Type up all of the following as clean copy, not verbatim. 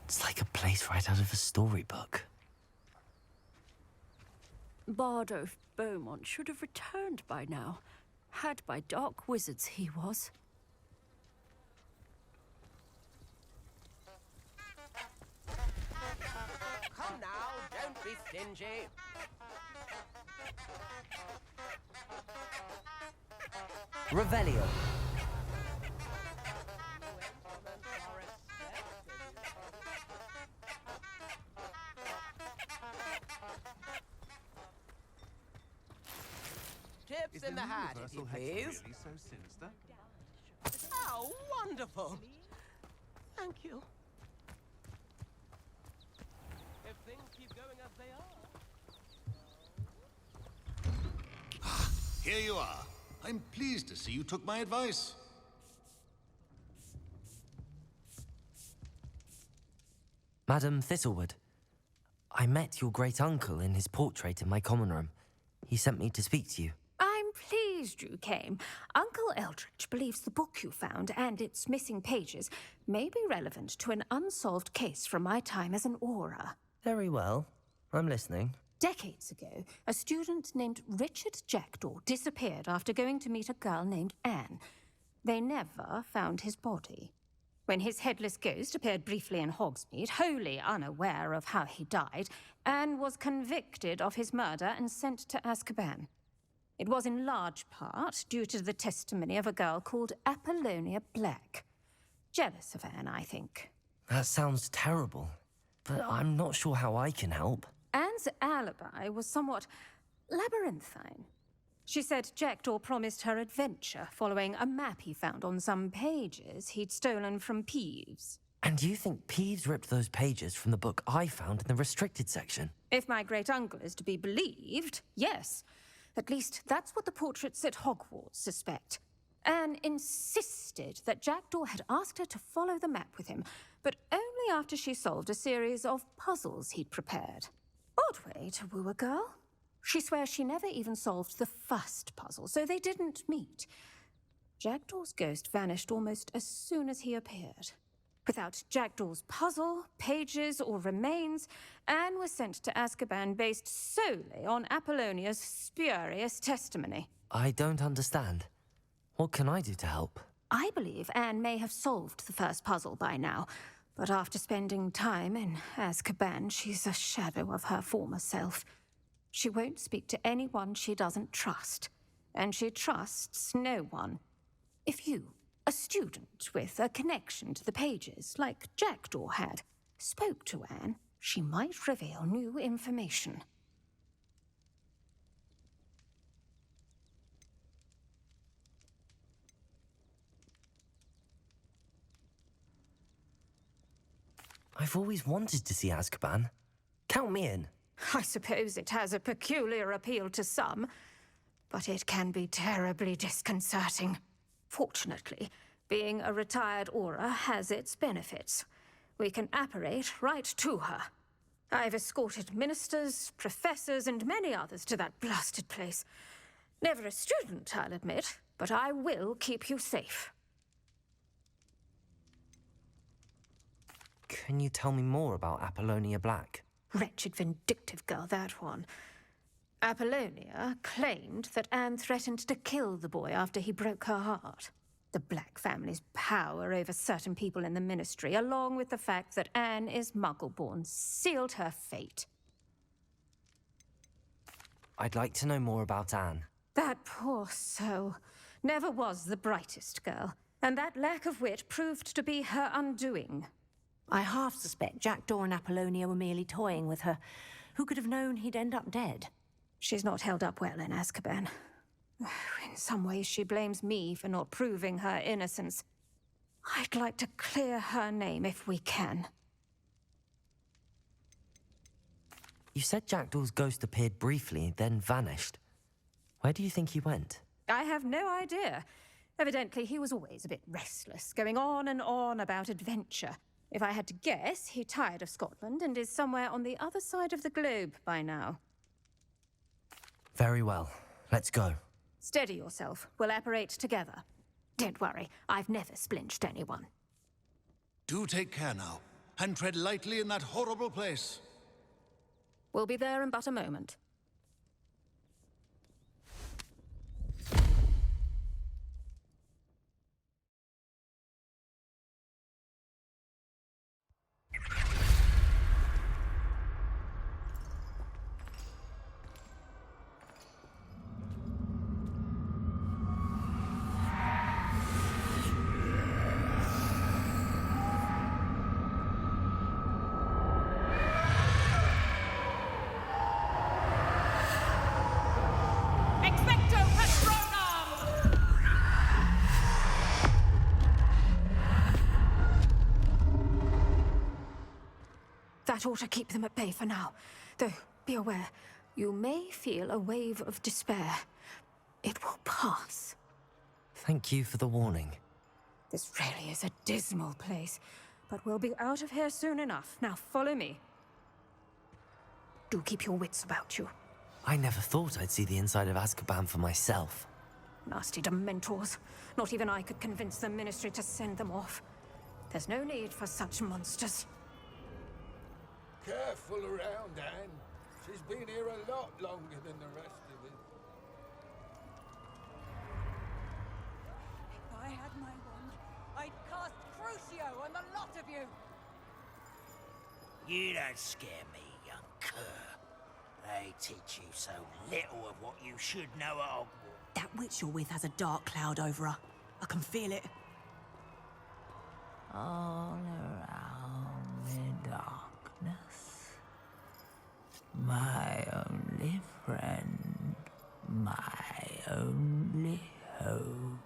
It's like a place right out of a storybook. Bardo Beaumont should have returned by now. Had by dark wizards he was. Come now, don't be stingy. Revelio. Tips in the hat, if you please. Really so sinister? How wonderful! Thank you. If things keep going as they are. Here you are. I'm pleased to see you took my advice. Madam Thistlewood, I met your great-uncle in his portrait in my common room. He sent me to speak to you. I'm pleased you came. Uncle Eldridge believes the book you found and its missing pages may be relevant to an unsolved case from my time as an aura. Very well. I'm listening. Decades ago, a student named Richard Jackdaw disappeared after going to meet a girl named Anne. They never found his body. When his headless ghost appeared briefly in Hogsmeade, wholly unaware of how he died, Anne was convicted of his murder and sent to Azkaban. It was in large part due to the testimony of a girl called Apollonia Black. Jealous of Anne, I think. That sounds terrible, but I'm not sure how I can help. Anne's alibi was somewhat labyrinthine. She said Jackdaw promised her adventure following a map he found on some pages he'd stolen from Peeves. And you think Peeves ripped those pages from the book I found in the restricted section? If my great-uncle is to be believed, yes. At least that's what the portraits at Hogwarts suspect. Anne insisted that Jackdaw had asked her to follow the map with him, but only after she solved a series of puzzles he'd prepared. Odd way to woo a girl. She swears she never even solved the first puzzle, so they didn't meet. Jackdaw's ghost vanished almost as soon as he appeared. Without Jackdaw's puzzle, pages, or remains, Anne was sent to Azkaban based solely on Apollonia's spurious testimony. I don't understand. What can I do to help? I believe Anne may have solved the first puzzle by now, but after spending time in Azkaban, she's a shadow of her former self. She won't speak to anyone she doesn't trust, and she trusts no one. If you, a student with a connection to the pages, like Jackdaw had, spoke to Anne, she might reveal new information. I've always wanted to see Azkaban. Count me in. I suppose it has a peculiar appeal to some, but it can be terribly disconcerting. Fortunately, being a retired aura has its benefits. We can apparate right to her. I've escorted ministers, professors, and many others to that blasted place. Never a student, I'll admit, but I will keep you safe. Can you tell me more about Apollonia Black? Wretched, vindictive girl, that one. Apollonia claimed that Anne threatened to kill the boy after he broke her heart. The Black family's power over certain people in the Ministry, along with the fact that Anne is Muggle-born, sealed her fate. I'd like to know more about Anne. That poor soul never was the brightest girl, and that lack of wit proved to be her undoing. I half suspect Jackdaw and Apollonia were merely toying with her. Who could have known he'd end up dead? She's not held up well in Azkaban. In some ways, she blames me for not proving her innocence. I'd like to clear her name if we can. You said Jackdaw's ghost appeared briefly, then vanished. Where do you think he went? I have no idea. Evidently, he was always a bit restless, going on and on about adventure. If I had to guess, he tired of Scotland and is somewhere on the other side of the globe by now. Very well. Let's go. Steady yourself. We'll apparate together. Don't worry, I've never splinched anyone. Do take care now. and tread lightly in that horrible place. We'll be there in but a moment. That ought to keep them at bay for now. Though, be aware, you may feel a wave of despair. It will pass. Thank you for the warning. This really is a dismal place, but we'll be out of here soon enough. Now follow me. Do keep your wits about you. I never thought I'd see the inside of Azkaban for myself. Nasty Dementors. Not even I could convince the Ministry to send them off. There's no need for such monsters. Careful around, Anne. She's been here a lot longer than the rest of us. If I had my wand, I'd cast Crucio on the lot of you! You don't scare me, young cur. They teach you so little of what you should know at Hogwarts. That witch you're with has a dark cloud over her. I can feel it. All around the darkness. My only friend. My only hope.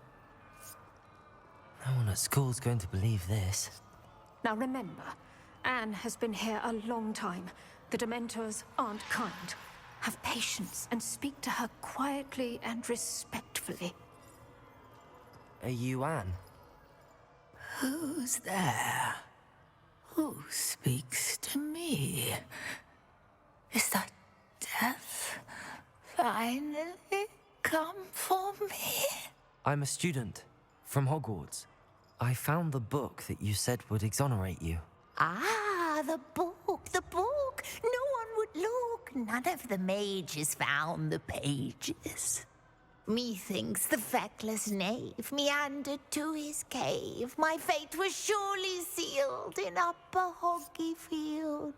No one at school's going to believe this. Now remember, Anne has been here a long time. The Dementors aren't kind. Have patience and speak to her quietly and respectfully. Are you Anne? Who's there? Who speaks to me? Is that death finally come for me? I'm a student from Hogwarts. I found the book that you said would exonerate you. Ah, the book, the book. No one would look. None of the mages found the pages. Methinks the feckless knave meandered to his cave. My fate was surely sealed in Upper Hoggyfield.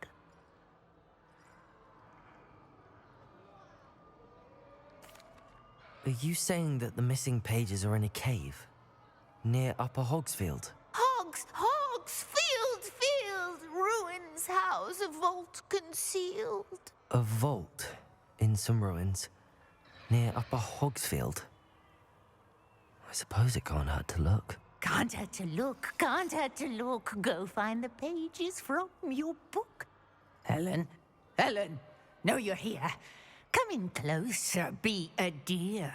Are you saying that the missing pages are in a cave? Near Upper Hogsfield? Field, ruins house, a vault concealed. A vault in some ruins near Upper Hogsfield. I suppose it can't hurt to look. Can't hurt to look. Go find the pages from your book. Helen, know you're here. Come in closer, be a dear.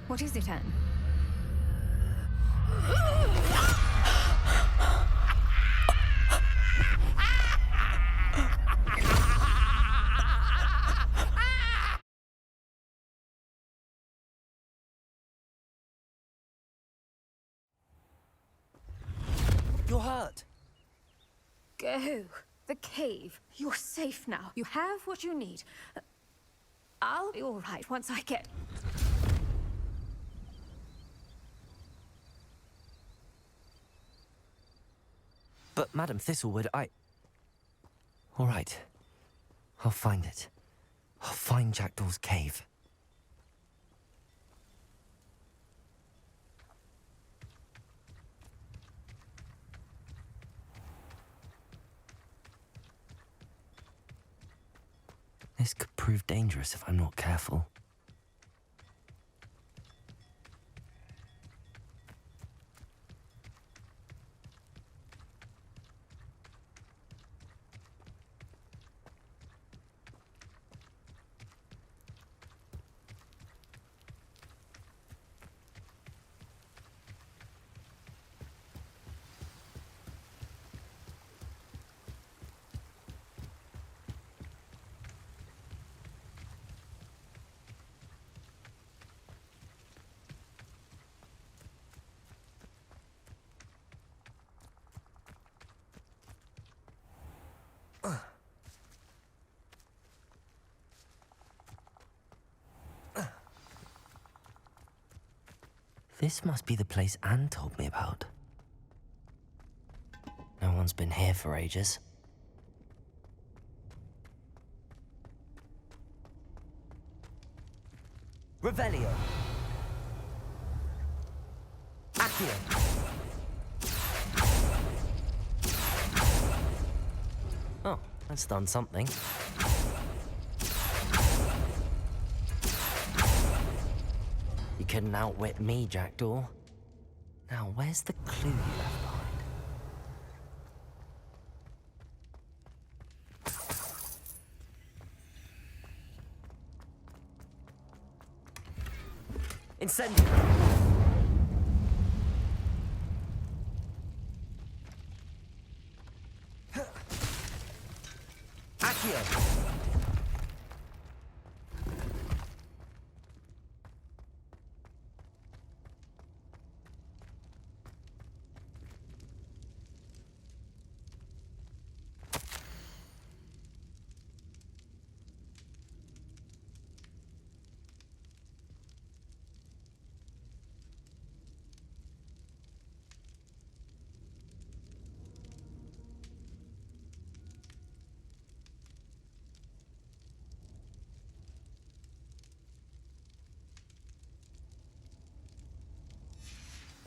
What is it, Anne? You're hurt. Go. The cave. You're safe now. You have what you need. I'll be all right once I get... But Madam Thistlewood, All right. I'll find it. I'll find Jackdaw's cave. This could prove dangerous if I'm not careful. This must be the place Anne told me about. No one's been here for ages. Revelio. Accio. Oh, that's done something. You couldn't outwit me, Jackdaw. Now, where's the clue you left behind? Incendio! Accio!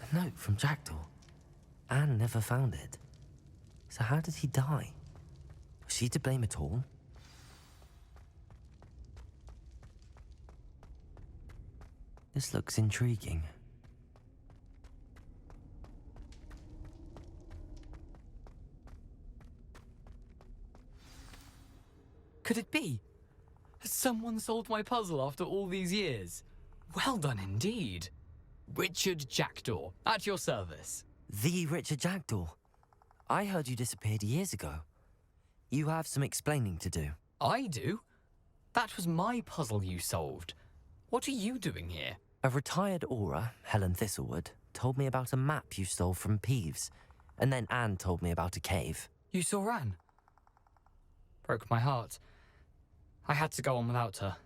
A note from Jackdaw. Anne never found it. So how did he die? Was she to blame at all? This looks intriguing. Could it be? Has someone solved my puzzle after all these years? Well done indeed. Richard Jackdaw, at your service. The Richard Jackdaw. I heard you disappeared years ago. You have some explaining to do. I do? That was my puzzle you solved. What are you doing here? A retired aura, Helen Thistlewood, told me about a map you stole from Peeves. And then Anne told me about a cave. You saw Anne? Broke my heart. I had to go on without her.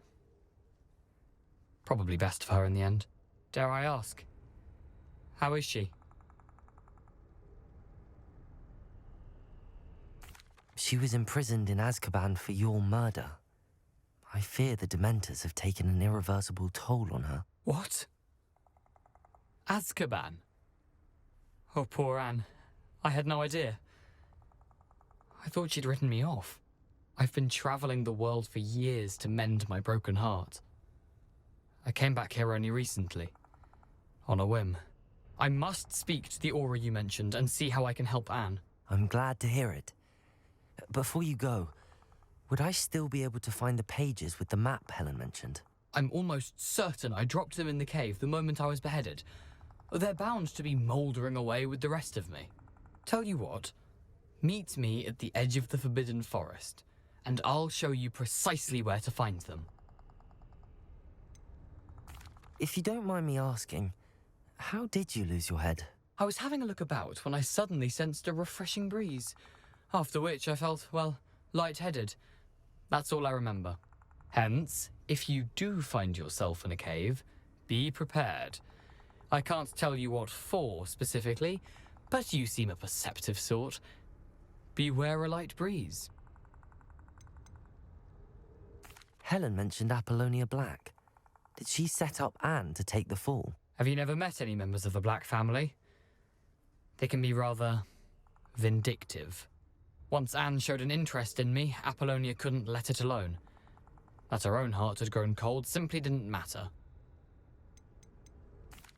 Probably best for her in the end. Dare I ask? How is she? She was imprisoned in Azkaban for your murder. I fear the Dementors have taken an irreversible toll on her. What? Azkaban? Oh, poor Anne. I had no idea. I thought she'd written me off. I've been travelling the world for years to mend my broken heart. I came back here only recently. On a whim. I must speak to the aura you mentioned and see how I can help Anne. I'm glad to hear it. Before you go, would I still be able to find the pages with the map Helen mentioned? I'm almost certain I dropped them in the cave the moment I was beheaded. They're bound to be mouldering away with the rest of me. Tell you what, meet me at the edge of the Forbidden Forest, and I'll show you precisely where to find them. If you don't mind me asking, how did you lose your head? I was having a look about when I suddenly sensed a refreshing breeze, after which I felt, well, lightheaded. That's all I remember. Hence, if you do find yourself in a cave, be prepared. I can't tell you what for specifically, but you seem a perceptive sort. Beware a light breeze. Helen mentioned Apollonia Black. Did she set up Anne to take the fall? Have you never met any members of the Black family? They can be rather vindictive. Once Anne showed an interest in me, Apollonia couldn't let it alone. That her own heart had grown cold simply didn't matter.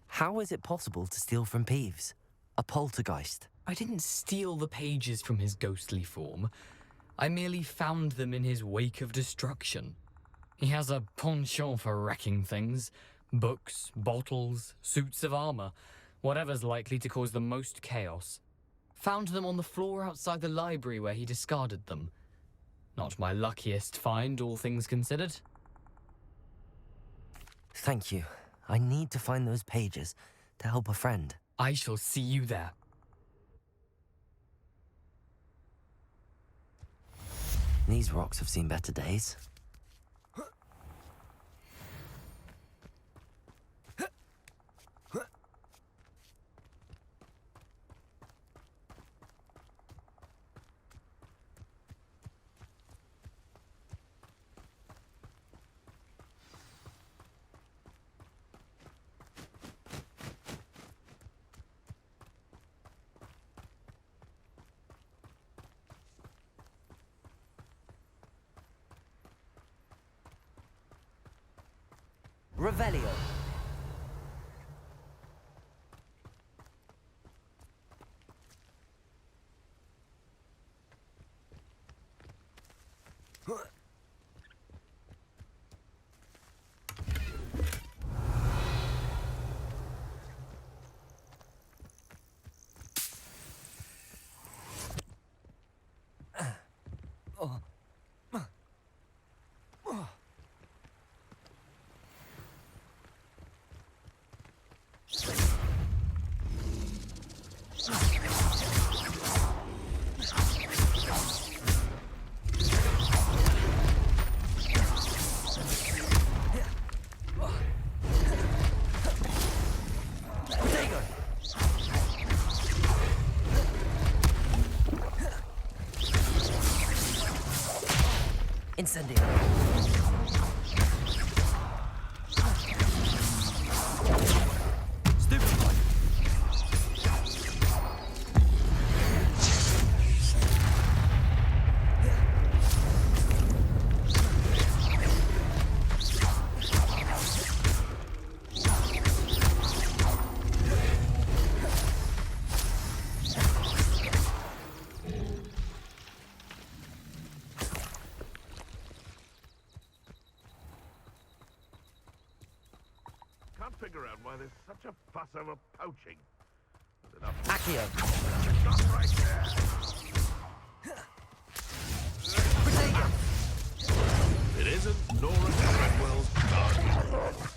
How is it possible to steal from Peeves? A poltergeist? I didn't steal the pages from his ghostly form. I merely found them in his wake of destruction. He has a penchant for wrecking things. Books, bottles, suits of armor, whatever's likely to cause the most chaos. Found them on the floor outside the library where he discarded them. Not my luckiest find, all things considered. Thank you. I need to find those pages to help a friend. I shall see you there. These rocks have seen better days. Revelio. Incendio. Stupefy. Can't figure out why there's such a fuss over poaching. But enough. Accio. Stop right there. Protego. It isn't Nora Treadwell's garden.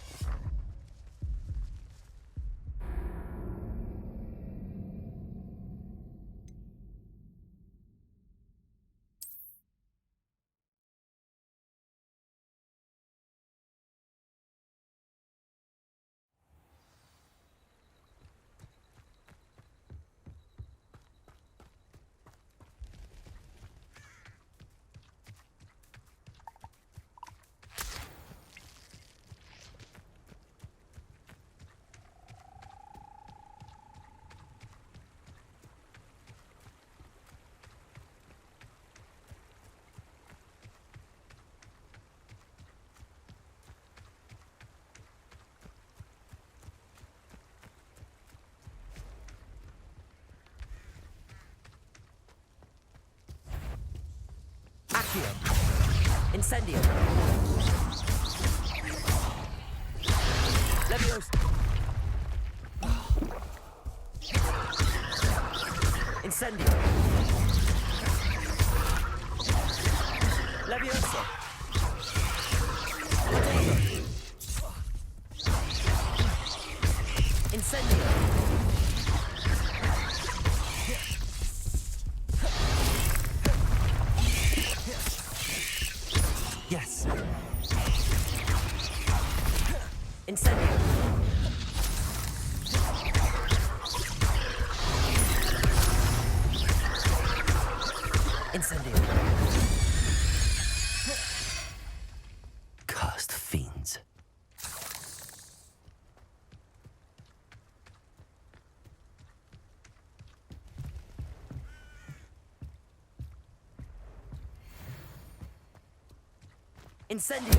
Accio. Incendio. Leviosa. Incendio. Leviosa. Protego. Incendio. Yes. Incendio. Incendio. Cursed fiends. Incendio.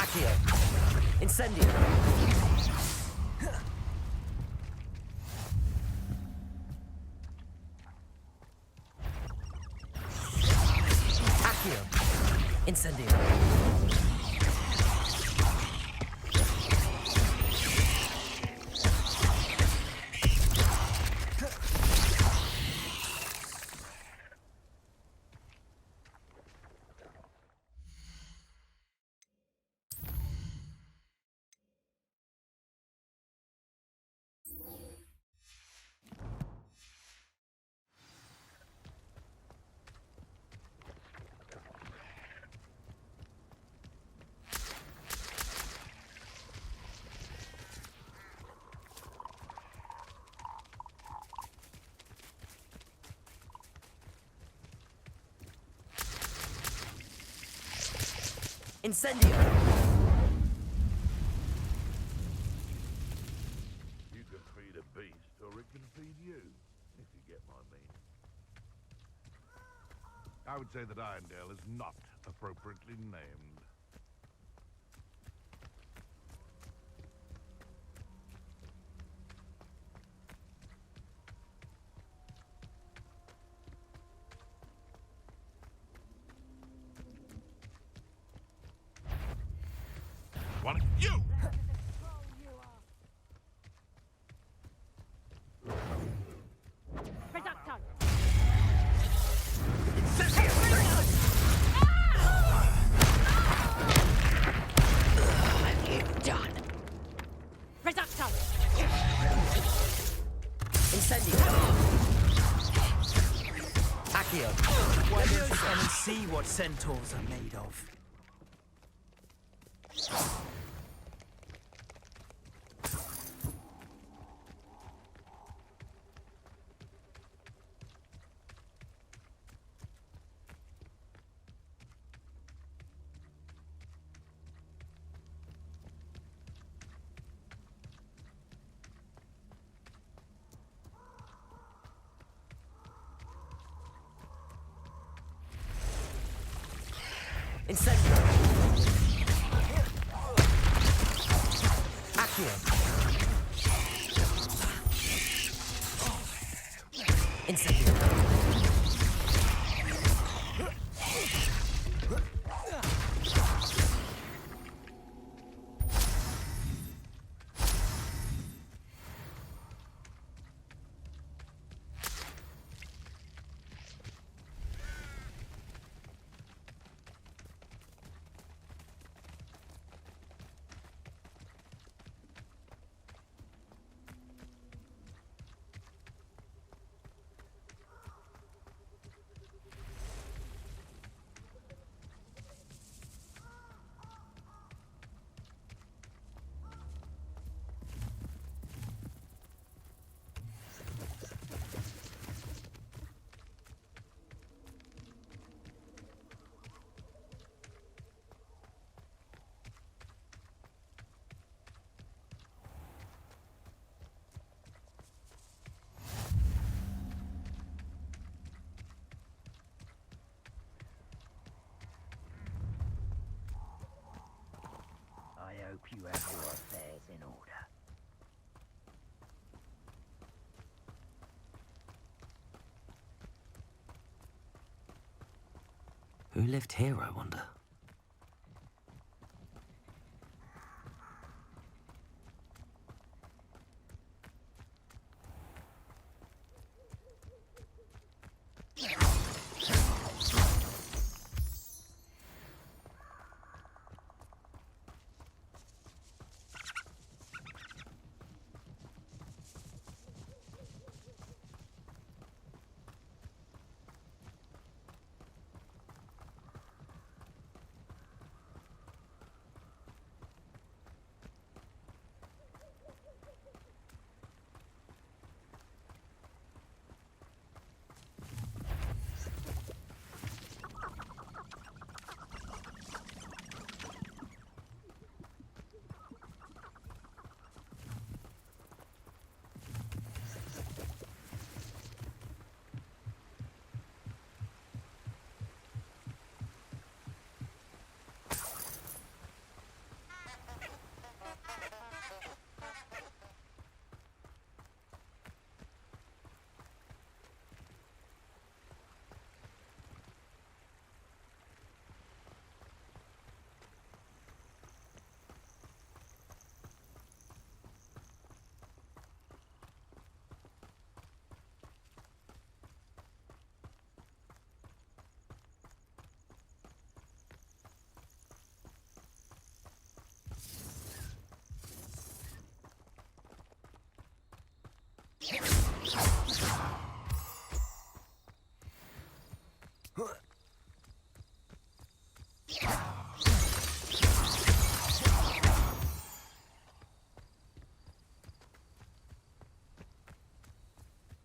Accio. Incendio. Accio. Incendio. Incendio. You can feed a beast, or it can feed you, if you get my meaning. I would say that Irondale is not appropriately named. One, you! Why don't you come and see what centaurs are made of? Incendio! Accio! Incendio! I hope you have your affairs in order. Who lived here, I wonder?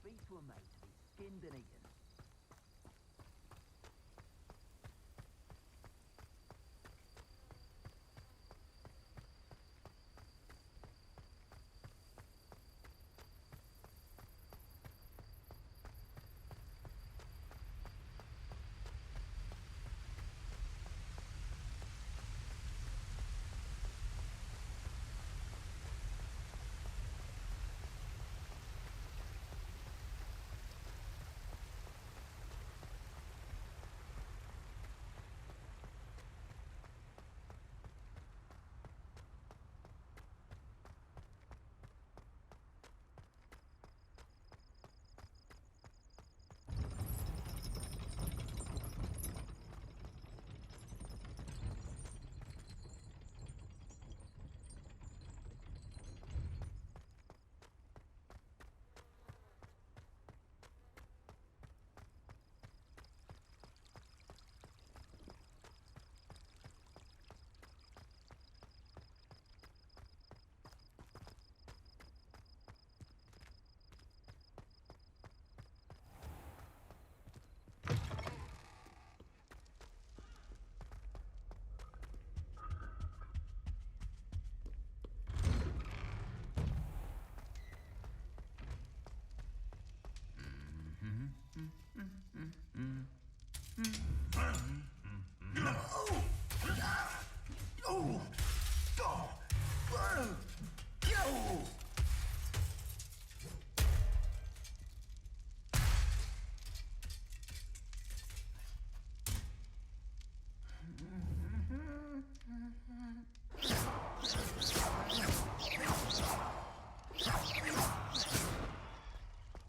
Beasts were made to be skinned and eaten.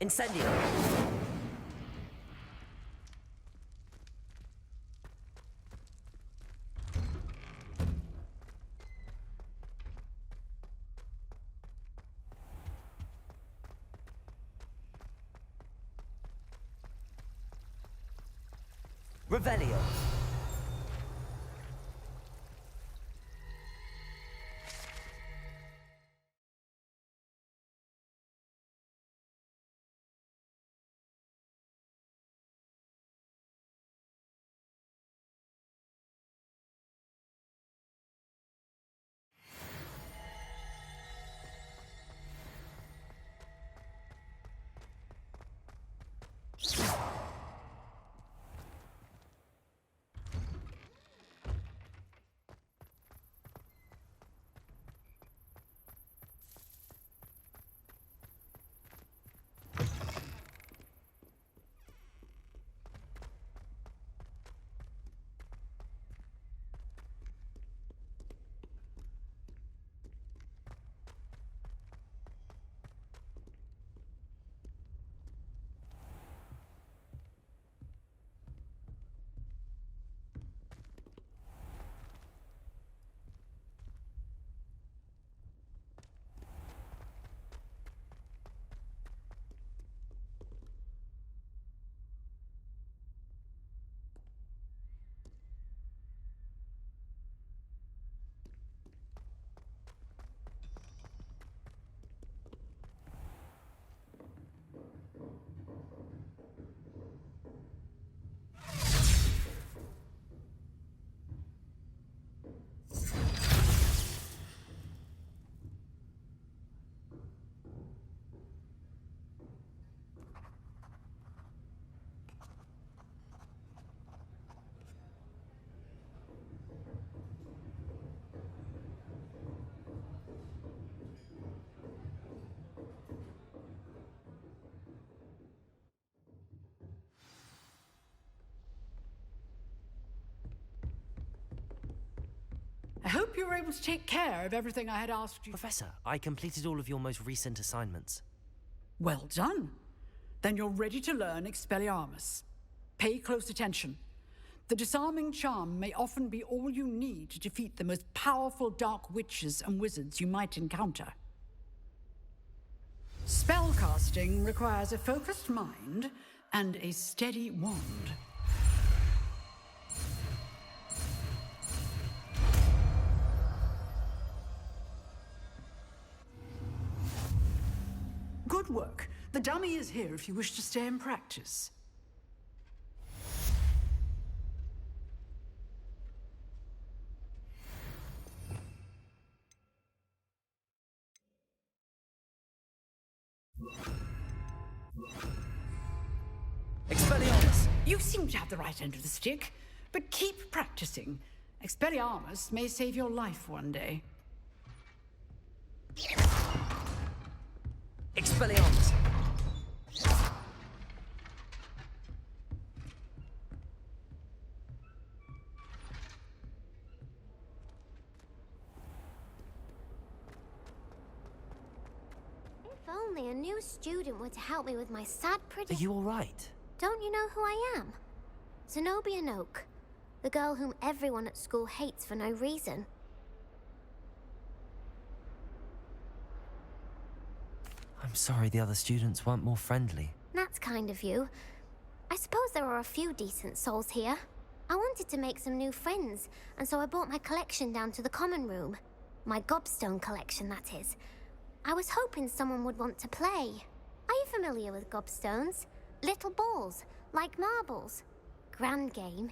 Incendio! Revelio! I hope you were able to take care of everything I had asked you. Professor, I completed all of your most recent assignments. Well done. Then you're ready to learn Expelliarmus. Pay close attention. The disarming charm may often be all you need to defeat the most powerful dark witches and wizards you might encounter. Spellcasting requires a focused mind and a steady wand. Good work. The dummy is here if you wish to stay and practice. Expelliarmus! You seem to have the right end of the stick, but keep practicing. Expelliarmus may save your life one day. Expelliarmus! If only a new student were to help me with my sad Are you all right? Don't you know who I am? Zenobia Noak, the girl whom everyone at school hates for no reason. I'm sorry the other students weren't more friendly. That's kind of you. I suppose there are a few decent souls here. I wanted to make some new friends, and so I brought my collection down to the common room. My gobstone collection, that is. I was hoping someone would want to play. Are you familiar with gobstones? Little balls, like marbles. Grand game.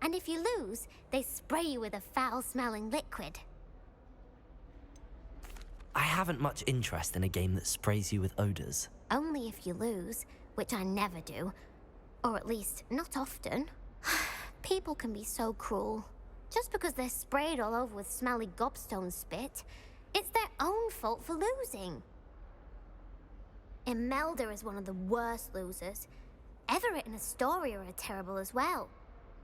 And if you lose, they spray you with a foul-smelling liquid. I haven't much interest in a game that sprays you with odors. Only if you lose, which I never do. Or at least, not often. people can be so cruel? Just because they're sprayed all over with smelly gobstone spit, it's their own fault for losing. Imelda is one of the worst losers. Everett and Astoria are terrible as well.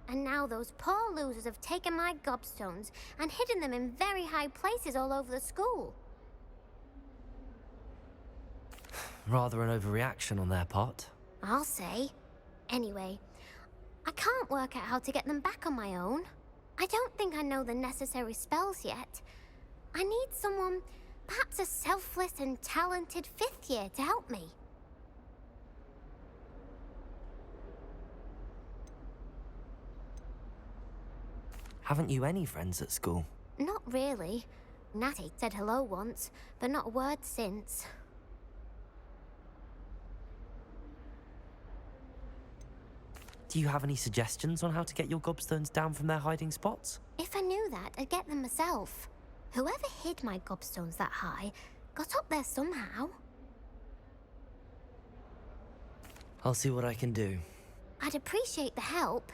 And now those poor losers have taken my gobstones and hidden them in very high places all over the school. Rather an overreaction on their part. I'll say. Anyway, I can't work out how to get them back on my own. I don't think I know the necessary spells yet. I need someone, perhaps a selfless and talented 5th year to help me. Haven't you any friends at school? Not really. Natty said hello once, but not a word since. Do you have any suggestions on how to get your gobstones down from their hiding spots? If I knew that, I'd get them myself. Whoever hid my gobstones that high got up there somehow. I'll see what I can do. I'd appreciate the help.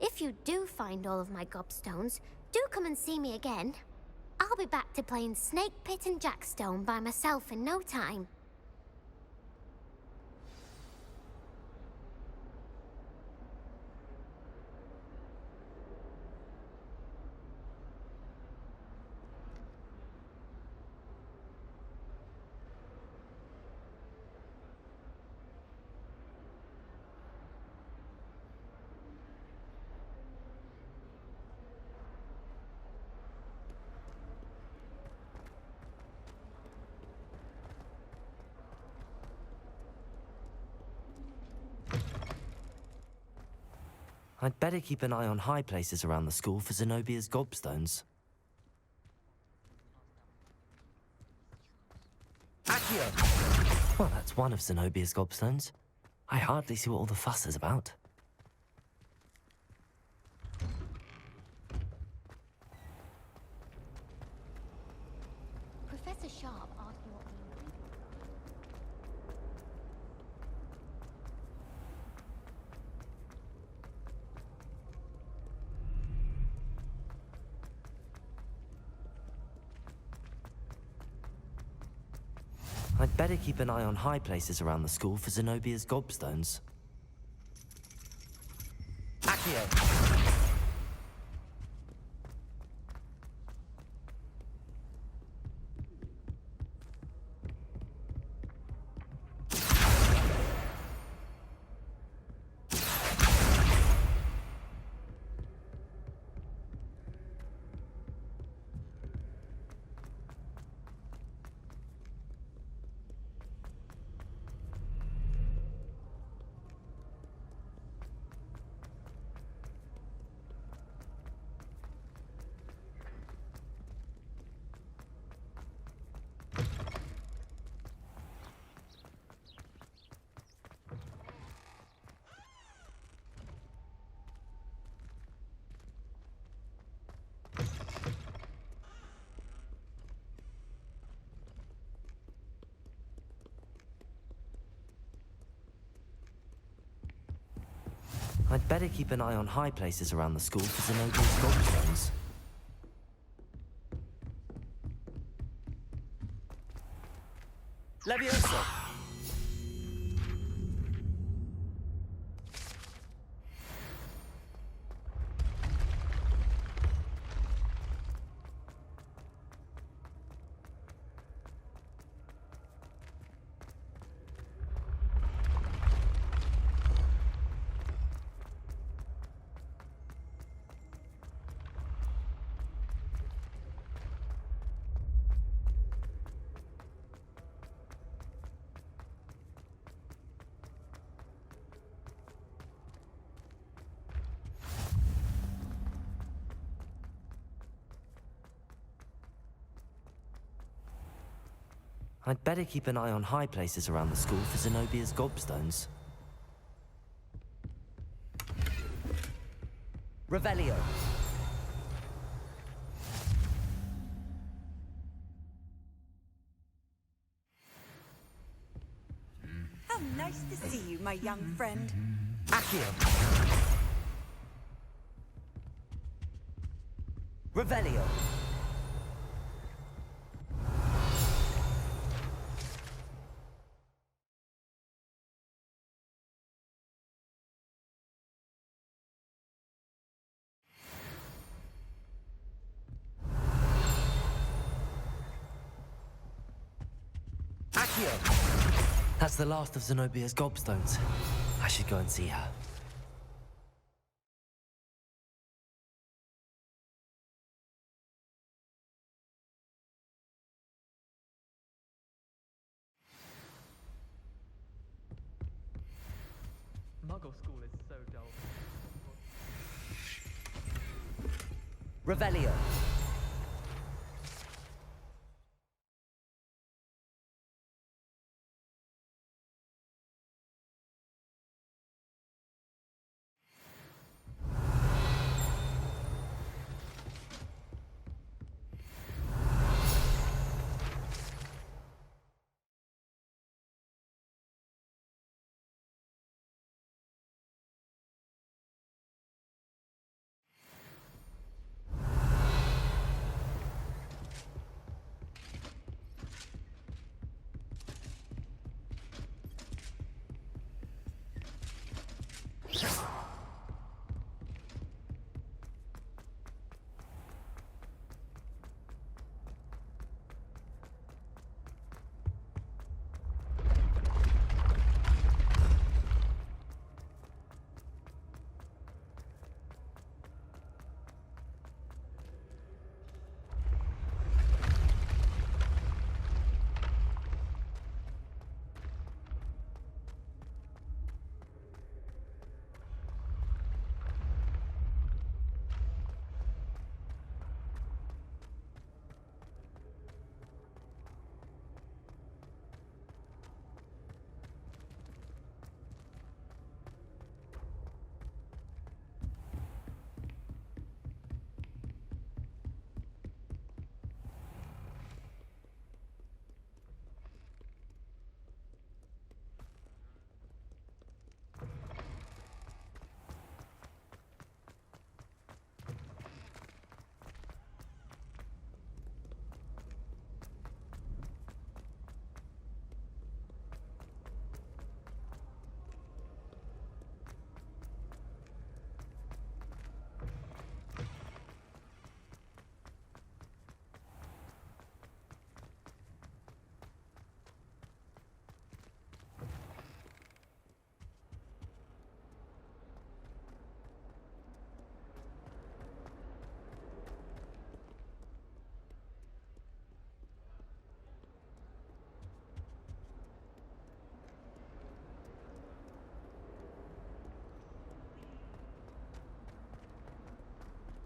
If you do find all of my gobstones, do come and see me again. I'll be back to playing Snake Pit and Jackstone by myself in no time. I'd better keep an eye on high places around the school for Zenobia's gobstones. Accio! Well, that's one of Zenobia's gobstones. I hardly see what all the fuss is about. Professor Sharp asked me what we know. I'd better keep an eye on high places around the school for Zenobia's gobstones. Accio! I'd better keep an eye on high places around the school for Zenobia's gobstones. Leviosa! I'd better keep an eye on high places around the school for Zenobia's gobstones. Revelio. How nice to see you, my young friend. Accio. Revelio. Accio! That's the last of Zenobia's gobstones. I should go and see her. Muggle school is so dull. Revelio.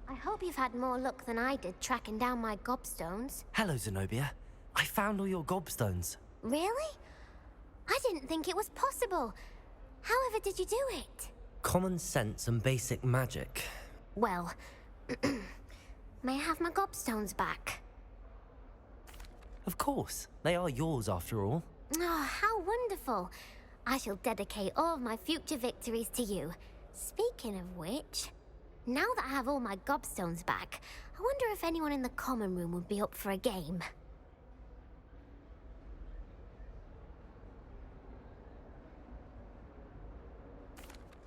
I hope you've had more luck than I did tracking down my gobstones. Hello, Zenobia. I found all your gobstones. Really? I didn't think it was possible. However did you do it? Common sense and basic magic. Well, may I have my gobstones back? Of course. They are yours, after all. Oh, how wonderful. I shall dedicate all of my future victories to you. Speaking of which, now that I have all my gobstones back, I wonder if anyone in the common room would be up for a game.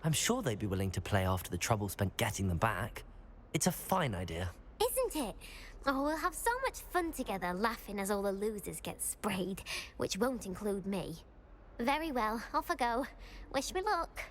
I'm sure they'd be willing to play after the trouble spent getting them back. It's a fine idea. Isn't it? Oh, we'll have so much fun together, laughing as all the losers get sprayed, which won't include me. Very well, off I go. Wish me luck.